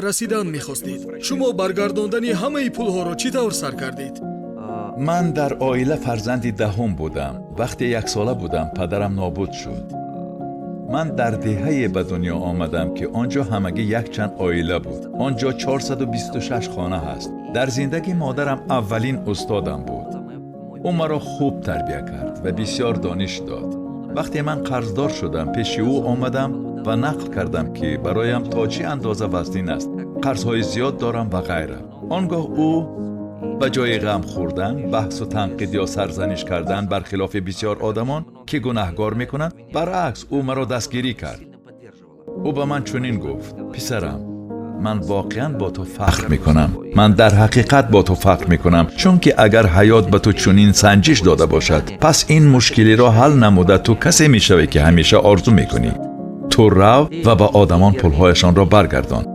رسیدن می‌خواستید. شما برگرداندن همه پول‌ها را چطور سر کردید؟ من در عائله فرزندی دهم بودم. وقتی 1 ساله بودم پدرم نابود شد. من در دهه به دنیا آمدم که آنجا همگی یک چند عائله بود. آنجا 426 خانه هست. در زندگی مادرم اولین استادم بود. او مرا خوب تربیت کرد و بسیار دانش داد. وقتی من قرضدار شدم پیش او آمدم و نقل کردم که برایم تا چه اندازه وزنین است، قرضهای زیاد دارم و غیره. آنگاه او به جای غم خوردن، بحث و تنقید یا سرزنش کردن برخلاف بسیار آدمان که گناهکار میکنند، برعکس او مرا دستگیری کرد. او به من چنین گفت: پسرم، من واقعا با تو فخر میکنم. من در حقیقت با تو فخر میکنم، چون که اگر حیات به تو چنین سنجش داده باشد، پس این مشکلی را حل نموده تو کسی میشوی که همیشه آرزو میکنی. تو رو و به آدمان پولهایشان را برگردان.